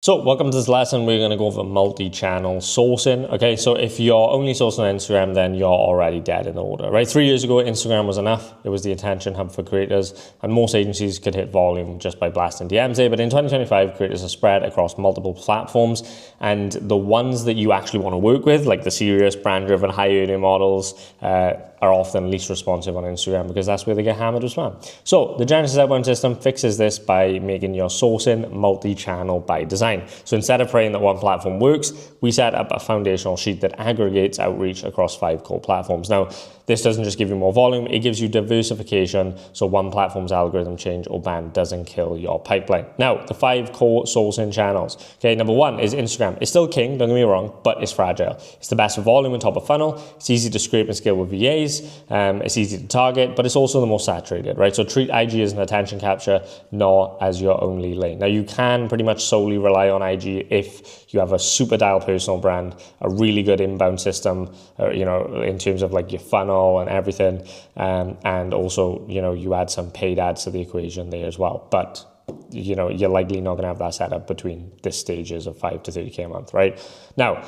So welcome to this lesson. We're going to go over multi-channel sourcing. Okay, so if you're only sourcing on Instagram, then you're already dead in the order, right? 3 years ago, Instagram was enough. It was the attention hub for creators, and most agencies could hit volume just by blasting DMs there. But in 2025, creators are spread across multiple platforms, and the ones that you actually want to work with, like the serious, brand-driven, high-earning models, are often least responsive on Instagram because that's where they get hammered with spam. So the Genesis outbound system fixes this by making your sourcing multi-channel by design. So instead of praying that one platform works, we set up a foundational sheet that aggregates outreach across 5 core platforms. Now, this doesn't just give you more volume, it gives you diversification so one platform's algorithm change or ban doesn't kill your pipeline. Now, the 5 core sourcing channels. Okay, number 1 is Instagram. It's still king, don't get me wrong, but it's fragile. It's the best for volume and top of funnel. It's easy to scrape and scale with VAs. It's easy to target, but it's also the most saturated, right? So treat IG as an attention capture, not as your only lane. Now, you can pretty much solely rely on IG if you have a super dial personal brand, a really good inbound system, in terms of like your funnel and everything. And also, you add some paid ads to the equation there as well. But you're likely not going to have that set up between the stages of 5 to 30K a month, right? Now,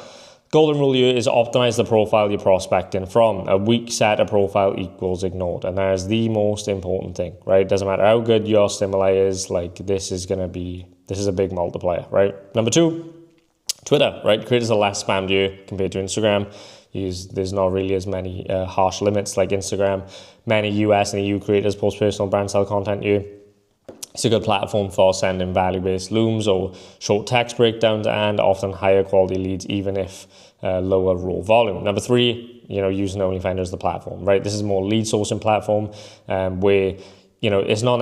golden rule here is optimize the profile you're prospecting from. A weak set of profile equals ignored. And that is the most important thing, right? It doesn't matter how good your stimuli is, this is a big multiplier, right? Number 2, Twitter, right? Creators are less spammed here compared to Instagram. There's not really as many harsh limits like Instagram. Many US and EU creators post personal brand style content here. It's a good platform for sending value-based looms or short text breakdowns and often higher quality leads, even if lower raw volume. Number 3, using OnlyFinder as the platform, right? This is a more lead sourcing platform where, it's not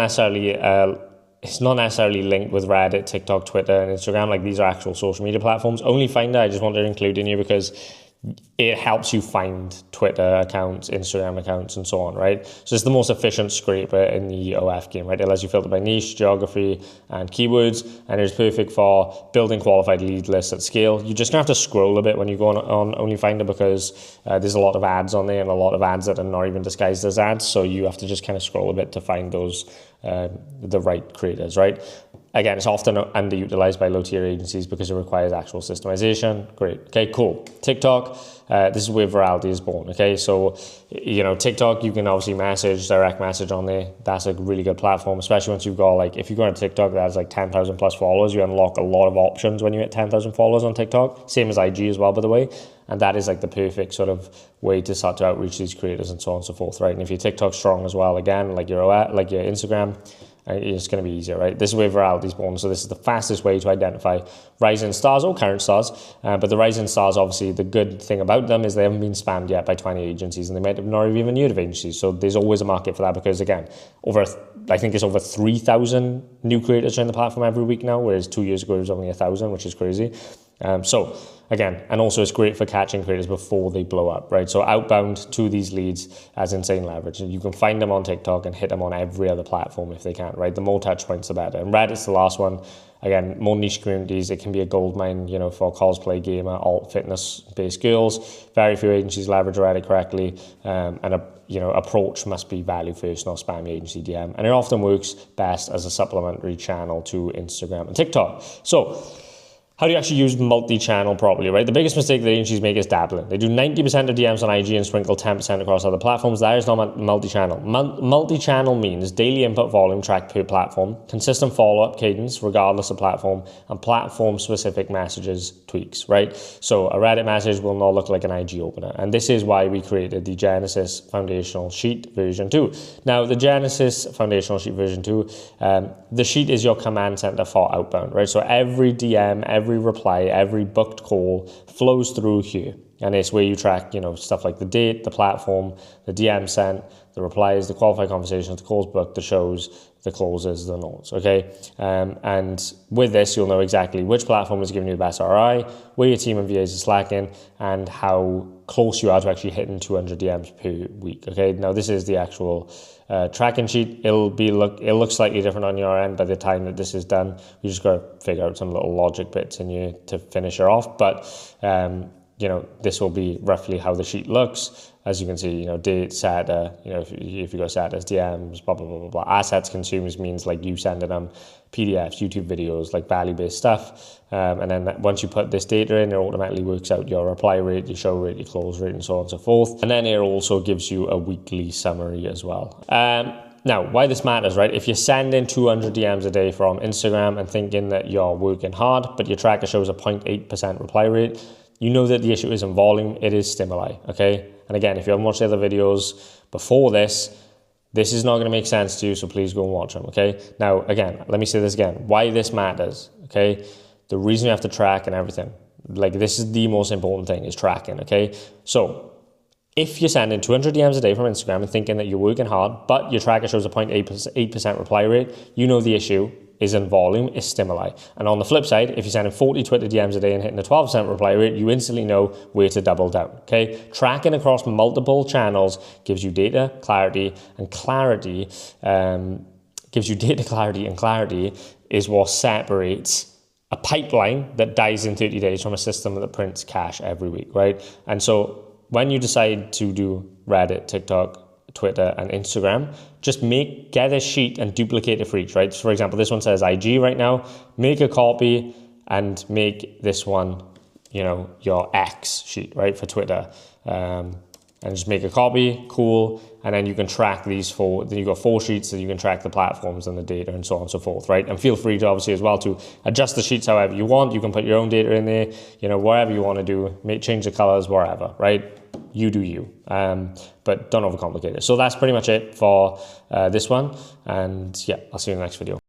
necessarily linked with Reddit, TikTok, Twitter, and Instagram. Like, these are actual social media platforms. OnlyFinder, I just wanted to include in here because it helps you find Twitter accounts, Instagram accounts, and so on, right? So it's the most efficient scraper in the OF game, right? It allows you filter by niche, geography, and keywords, and it's perfect for building qualified lead lists at scale. You're just gonna have to scroll a bit when you go on OnlyFinder because there's a lot of ads on there and a lot of ads that are not even disguised as ads. So you have to just kind of scroll a bit to find those the right creators, right? Again, it's often underutilized by low-tier agencies because it requires actual systemization. Great. Okay, cool. TikTok, this is where virality is born. Okay, so, TikTok, you can obviously direct message on there. That's a really good platform, especially once you've got, if you go on TikTok that has 10,000 plus followers, you unlock a lot of options when you hit 10,000 followers on TikTok. Same as IG as well, by the way. And that is the perfect sort of way to start to outreach these creators and so on and so forth, right? And if your TikTok's strong as well, again, like your Instagram, it's going to be easier, right? This is where virality is born. So this is the fastest way to identify rising stars or current stars. But the rising stars, obviously, the good thing about them is they haven't been spammed yet by 20 agencies, and they might have not even heard of agencies. So there's always a market for that because, again, I think it's over 3,000 new creators join the platform every week now, whereas 2 years ago it was only 1,000, which is crazy. So again, and also it's great for catching creators before they blow up, right? So outbound to these leads has insane leverage. And you can find them on TikTok and hit them on every other platform if they can, right? The more touch points, the better. And Reddit's the last one. Again, more niche communities. It can be a goldmine, for cosplay, gamer, alt, fitness-based girls. Very few agencies leverage Reddit correctly. Approach must be value first, not spammy agency DM. And it often works best as a supplementary channel to Instagram and TikTok. So, how do you actually use multi-channel properly, right? The biggest mistake that agencies make is dabbling. They do 90% of DMs on IG and sprinkle 10% across other platforms. That is not multi-channel. Multi-channel means daily input volume tracked per platform, consistent follow-up cadence regardless of platform, and platform-specific messages tweaks, right? So a Reddit message will not look like an IG opener. And this is why we created the Genesis Foundational Sheet version 2. Now, the Genesis Foundational Sheet version 2, the sheet is your command center for outbound, right? So every DM, every reply, every booked call flows through here. And it's where you track, stuff like the date, the platform, the DM sent, the replies, the qualified conversations, the calls booked, the shows, the closes, the notes, okay? And with this, you'll know exactly which platform is giving you the best ROI, where your team and VAs are slacking, and how close you are to actually hitting 200 DMs per week, okay? Now, this is the actual tracking sheet. It'll look slightly different on your end by the time that this is done. You just got to figure out some little logic bits in you to finish it off. But this will be roughly how the sheet looks. As you can see, date, setter, if you go setters, DMs, blah, blah, blah, blah, blah. Assets consumes means like you sending them PDFs, YouTube videos, like value-based stuff. And then once you put this data in, it automatically works out your reply rate, your show rate, your close rate, and so on and so forth. And then it also gives you a weekly summary as well. Now, why this matters, right? If you're sending 200 DMs a day from Instagram and thinking that you're working hard, but your tracker shows a 0.8% reply rate, you know that the issue isn't volume, it is stimuli, okay? And again, if you haven't watched the other videos before this is not gonna make sense to you, so please go and watch them, okay? Now, again, let me say this again, why this matters, okay? The reason you have to track and everything, like this is the most important thing, is tracking, okay? So, if you're sending 200 DMs a day from Instagram and thinking that you're working hard, but your tracker shows a 0.8% reply rate, you know the issue isn't volume, it's stimuli. And on the flip side, if you're sending 40 Twitter DMs a day and hitting a 12% reply rate, you instantly know where to double down, okay? Tracking across multiple channels gives you data, clarity, and clarity, is what separates a pipeline that dies in 30 days from a system that prints cash every week, right? And so when you decide to do Reddit, TikTok, Twitter, and Instagram, just get a sheet and duplicate it for each, right? So for example, this one says IG right now, make a copy and make this one, your X sheet, right, for Twitter. And just make a copy, cool, and then you can track these four, then you've got 4 sheets that you can track the platforms and the data and so on and so forth, right? And feel free to obviously as well to adjust the sheets however you want. You can put your own data in there, whatever you want to do, change the colors, wherever, right? You do you, but don't overcomplicate it. So that's pretty much it for this one, and yeah, I'll see you in the next video.